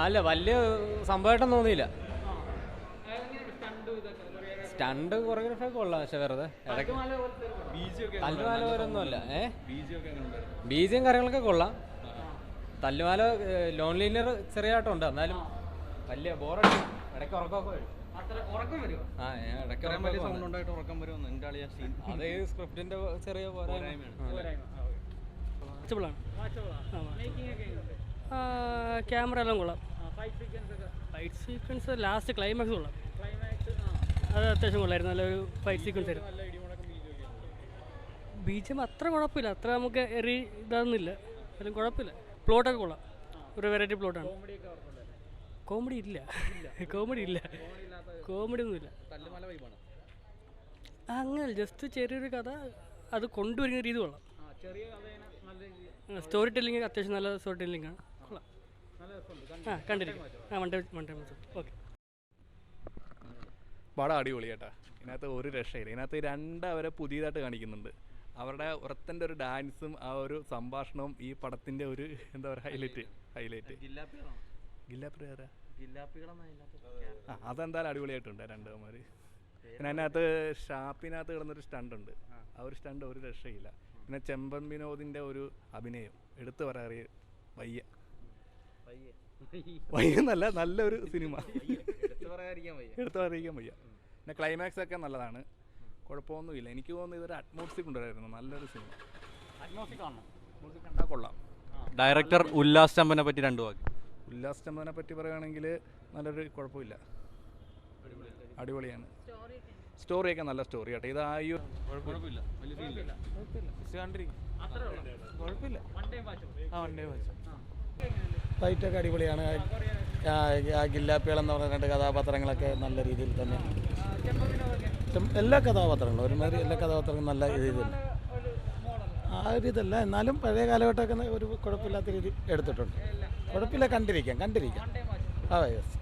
അല്ല വലിയ സംഭവമായിട്ടൊന്നും തോന്നിയില്ല. സ്റ്റണ്ട് കൊറിയോഗ്രാഫി കൊള്ളാം, പക്ഷെ വെറുതെ ഇടയ്ക്ക് തല്ലുമാല പോലൊന്നുമല്ല. ബീജിയും കാര്യങ്ങളൊക്കെ കൊള്ളാം. തല്ലുമാല ലോൺലിനർ ചെറിയായിട്ടുണ്ട്, എന്നാലും വലിയ ബോറടി. ഇടയ്ക്ക് ഉറക്കമൊക്കെ വരും. അത് സ്ക്രിപ്റ്റിന്റെ ചെറിയ പോരായ്മയാണ്. ക്യാമറ എല്ലാം കൊള്ളാം. ഫൈറ്റ് സീക്വൻസ് ലാസ്റ്റ് ക്ലൈമാക്സ് കൊള്ളാം. അത് അത്യാവശ്യം കൊള്ളായിരുന്നു. നല്ലൊരു ഫൈറ്റ് സീക്വൻസ് ആയിരുന്നു. ബീജം അത്ര കുഴപ്പമില്ല, അത്ര നമുക്ക് ഇതൊന്നുമില്ല, അതിലും കുഴപ്പമില്ല. പ്ലോട്ടൊക്കെ കൊള്ളാം, ഒരു വെറൈറ്റി പ്ലോട്ടാണ്. കോമഡി ഇല്ല, കോമഡി ഒന്നുമില്ല. അങ്ങനെ ജസ്റ്റ് ചെറിയൊരു കഥ അത് കൊണ്ടുവരുന്ന രീതി കൊള്ളാം. സ്റ്റോറി ടെല്ലിങ് അത്യാവശ്യം നല്ല സ്റ്റോറി ടെല്ലിംഗ് ആണ്. കൊള്ളാം. കണ്ടിരിക്കും. One time okay. പടം അടിപൊളി കേട്ടാ. ഇതിനകത്ത് ഒരു രക്ഷയില്ല. ഇതിനകത്ത് രണ്ടവരെ പുതിയതായിട്ട് കാണിക്കുന്നുണ്ട്. അവരുടെ ഉറത്തൻ്റെ ഒരു ഡാൻസും ആ ഒരു സംഭാഷണവും ഈ പടത്തിൻ്റെ ഒരു എന്താ പറയുക ഹൈലൈറ്റ്. അതെന്തായാലും അടിപൊളിയായിട്ടുണ്ട് രണ്ടുമാർ. പിന്നെ അതിനകത്ത് ഷാപ്പിനകത്ത് കിടന്നൊരു സ്റ്റണ്ടുണ്ട്, ആ ഒരു സ്റ്റണ്ട് ഒരു രക്ഷയില്ല. പിന്നെ ചെമ്പൻ വിനോദിൻ്റെ ഒരു അഭിനയം എടുത്തു പറയാറിയ വയ്യെന്നല്ല, നല്ലൊരു സിനിമ, എടുത്തു പറയാതിരിക്കാൻ വയ്യ. പിന്നെ ക്ലൈമാക്സ് ഒക്കെ നല്ലതാണ്, കുഴപ്പമൊന്നുമില്ല. എനിക്ക് തോന്നുന്നു ഇതൊരു അറ്റ്മോസ്ഫിയർ കൊണ്ടുവരായിരുന്നു. നല്ലൊരു സിനിമ, അറ്റ്മോസ്ഫിയർ കണ്ടാൽ കൊള്ളാം. ഡയറക്ടർ ഉല്ലാസ് ചമ്പനെ പറ്റി രണ്ടു വാക്ക്. ഉല്ലാസ് ചമ്പനെ പറ്റി പറയുകയാണെങ്കിൽ നല്ലൊരു കുഴപ്പമില്ല, അടിപൊളിയാണ്. സ്റ്റോറിയൊക്കെ നല്ല സ്റ്റോറി കേട്ടോ. ഇത് കുഴപ്പമില്ല. ഫൈറ്റൊക്കെ അടിപൊളിയാണ്. ഗില്ലാപ്പികളെന്ന് പറഞ്ഞ രണ്ട് കഥാപാത്രങ്ങളൊക്കെ നല്ല രീതിയിൽ തന്നെ, എല്ലാ കഥാപാത്രങ്ങളും ഒരുമാതിരി എല്ലാ കഥാപാത്രങ്ങളും നല്ല രീതിയിൽ തന്നെ, ആ ഒരു ഇതല്ല. എന്നാലും പഴയ കാലഘട്ടമൊക്കെ ഒരു കുഴപ്പമില്ലാത്ത രീതി എടുത്തിട്ടുണ്ട്. കുഴപ്പമില്ല, കണ്ടിരിക്കാം. യെസ്.